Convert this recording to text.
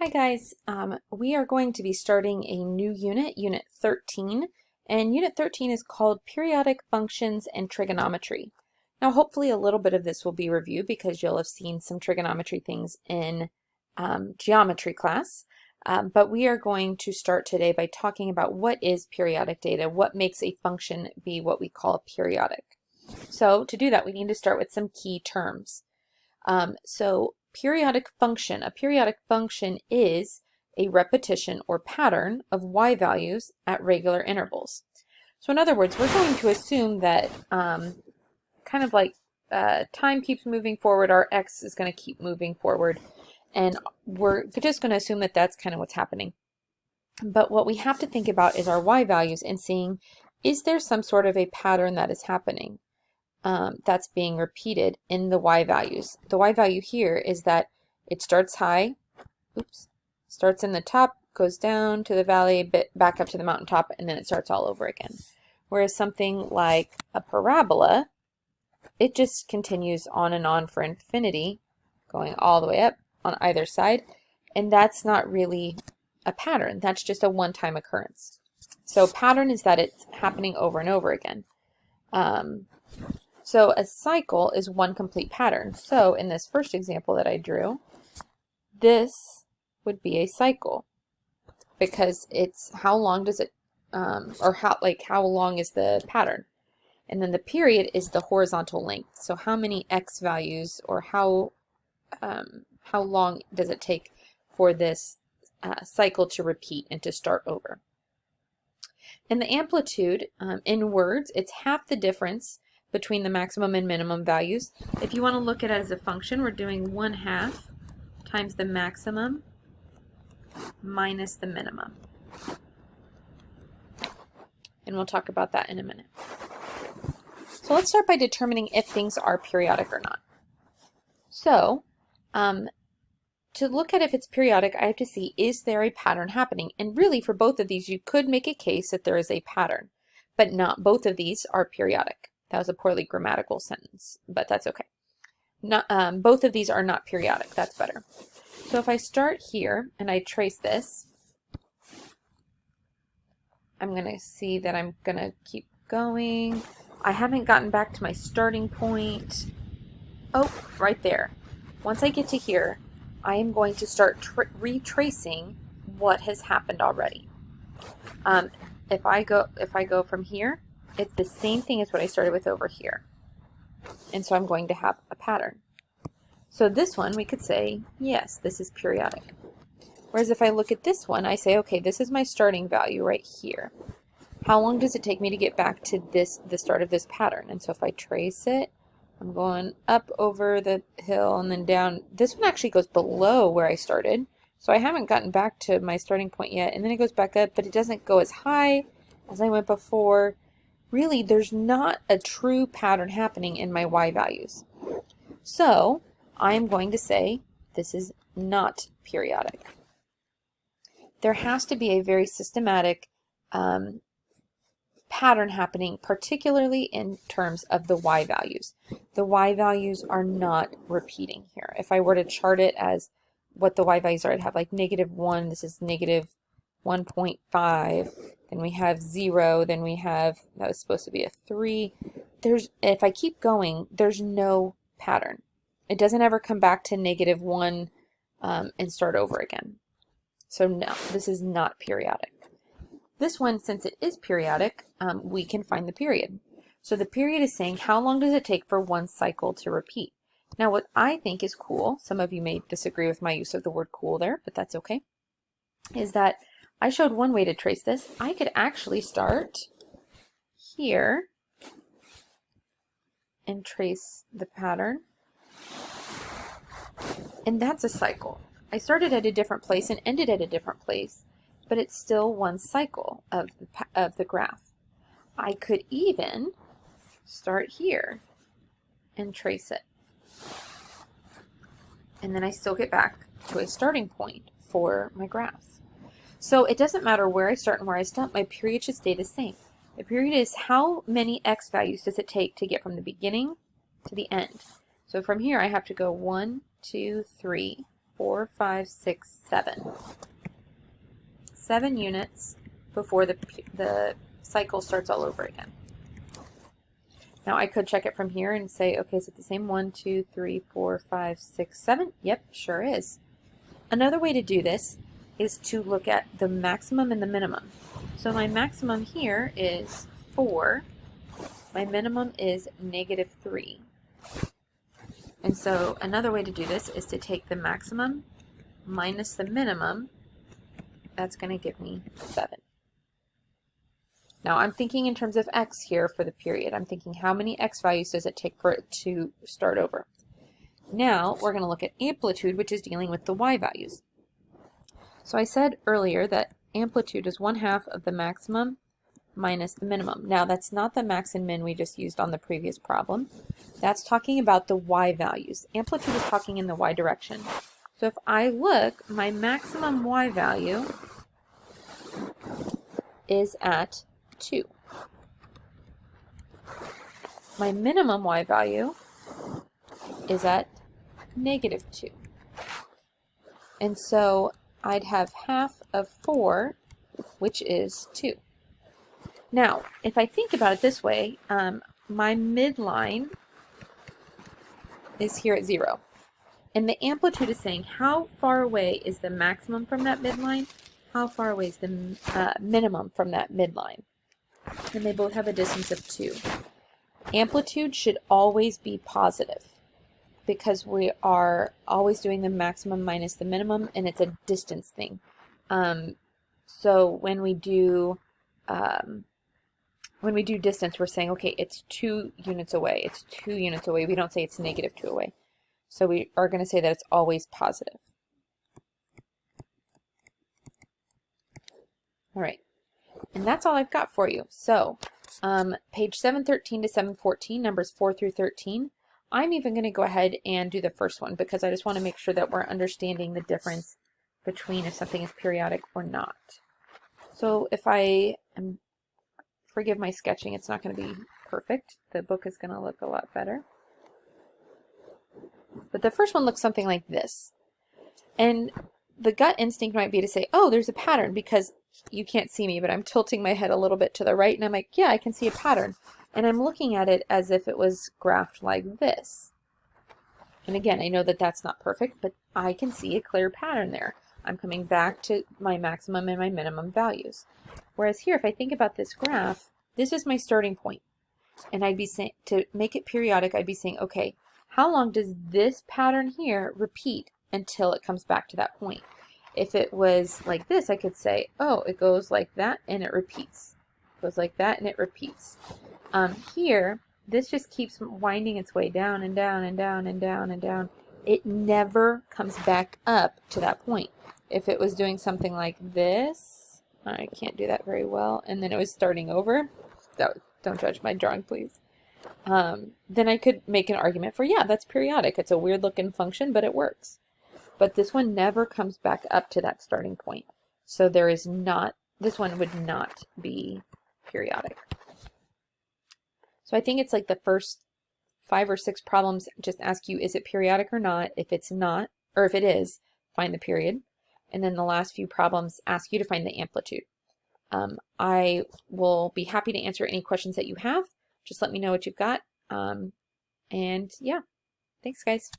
Hi guys, we are going to be starting a new unit, Unit 13, and Unit 13 is called Periodic Functions and Trigonometry. Now hopefully a little bit of this will be reviewed because you'll have seen some trigonometry things in geometry class, but we are going to start today by talking about what is periodic data, what makes a function be what we call periodic. So to do that we need to start with some key terms. A periodic function is a repetition or pattern of y values at regular intervals. So in other words, we're going to assume that kind of like time keeps moving forward, our x is going to keep moving forward, and we're just going to assume that that's kind of what's happening. But what we have to think about is our y values and seeing, is there some sort of a pattern that is happening? That's being repeated in the y values. The y value here is that it starts high, starts in the top, goes down to the valley, back up to the mountaintop, and then it starts all over again. Whereas something like a parabola, it just continues on and on for infinity, going all the way up on either side, and that's not really a pattern. That's just a one-time occurrence. So pattern is that it's happening over and over again. So a cycle is one complete pattern. So in this first example that I drew, this would be a cycle because it's how long does it, or how long is the pattern? And then the period is the horizontal length. So how many x values, or how long does it take for this cycle to repeat and to start over? And the amplitude, in words, it's half the difference between the maximum and minimum values. If you want to look at it as a function, we're doing 1/2 times the maximum minus the minimum. And we'll talk about that in a minute. So let's start by determining if things are periodic or not. So to look at if it's periodic, I have to see, is there a pattern happening? And really for both of these, you could make a case that there is a pattern, but not both of these are periodic. That was a poorly grammatical sentence, but that's okay. Both of these are not periodic. That's better. So if I start here and I trace this, I'm going to see that I'm going to keep going. I haven't gotten back to my starting point. Oh, right there. Once I get to here, I am going to start retracing what has happened already. If I go from here, it's the same thing as what I started with over here. And so I'm going to have a pattern. So this one, we could say, yes, this is periodic. Whereas if I look at this one, I say, okay, this is my starting value right here. How long does it take me to get back to the start of this pattern? And so if I trace it, I'm going up over the hill and then down. This one actually goes below where I started. So I haven't gotten back to my starting point yet. And then it goes back up, but it doesn't go as high as I went before. Really, there's not a true pattern happening in my y values. So I am going to say this is not periodic. There has to be a very systematic pattern happening, particularly in terms of the y values. The y values are not repeating here. If I were to chart it as what the y values are, I'd have like -1, this is -1.5, then we have 0, then we have, that was supposed to be a 3. If I keep going, there's no pattern. It doesn't ever come back to -1 and start over again. So no, this is not periodic. This one, since it is periodic, we can find the period. So the period is saying how long does it take for one cycle to repeat. Now what I think is cool, some of you may disagree with my use of the word cool there, but that's okay, is that I showed one way to trace this. I could actually start here and trace the pattern. And that's a cycle. I started at a different place and ended at a different place, but it's still one cycle of the graph. I could even start here and trace it. And then I still get back to a starting point for my graph. So it doesn't matter where I start and where I stop, my period should stay the same. The period is how many x values does it take to get from the beginning to the end. So from here I have to go 1, 2, 3, 4, 5, 6, 7. 7 units before the cycle starts all over again. Now I could check it from here and say, okay, is it the same? 1, 2, 3, 4, 5, 6, 7? Yep, sure is. Another way to do this is to look at the maximum and the minimum. So my maximum here is 4. My minimum is -3. And so another way to do this is to take the maximum minus the minimum. That's going to give me 7. Now I'm thinking in terms of x here for the period. I'm thinking how many x values does it take for it to start over? Now we're going to look at amplitude, which is dealing with the y values. So I said earlier that amplitude is 1/2 of the maximum minus the minimum. Now that's not the max and min we just used on the previous problem. That's talking about the y values. Amplitude is talking in the y direction. So if I look, my maximum y value is at 2. My minimum y value is at -2. And so I'd have 1/2 of 4, which is 2. Now, if I think about it this way, my midline is here at 0. And the amplitude is saying how far away is the maximum from that midline, how far away is the minimum from that midline. And they both have a distance of 2. Amplitude should always be positive because we are always doing the maximum minus the minimum, and it's a distance thing. So when we do distance, we're saying, okay, it's 2 units away. It's 2 units away. We don't say it's -2 away. So we are going to say that it's always positive. All right. And that's all I've got for you. So page 713 to 714, numbers 4 through 13. I'm even going to go ahead and do the first one because I just want to make sure that we're understanding the difference between if something is periodic or not. So if I forgive my sketching, it's not going to be perfect. The book is going to look a lot better. But the first one looks something like this. And the gut instinct might be to say, oh, there's a pattern, because you can't see me, but I'm tilting my head a little bit to the right, and I'm like, yeah, I can see a pattern. And I'm looking at it as if it was graphed like this. And again, I know that that's not perfect, but I can see a clear pattern there. I'm coming back to my maximum and my minimum values. Whereas here, if I think about this graph, this is my starting point. And I'd be saying, to make it periodic, I'd be saying, okay, how long does this pattern here repeat until it comes back to that point? If it was like this, I could say, oh, it goes like that and it repeats. It goes like that and it repeats. Here, this just keeps winding its way down and down and down and down and down. It never comes back up to that point. If it was doing something like this, I can't do that very well, and then it was starting over, don't judge my drawing, please. Then I could make an argument for, yeah, that's periodic. It's a weird looking function, but it works. But this one never comes back up to that starting point. So there is not, this one would not be periodic. So I think it's like the first 5 or 6 problems just ask you, is it periodic or not? If it's not, or if it is, find the period. And then the last few problems ask you to find the amplitude. I will be happy to answer any questions that you have. Just let me know what you've got. And yeah, thanks guys.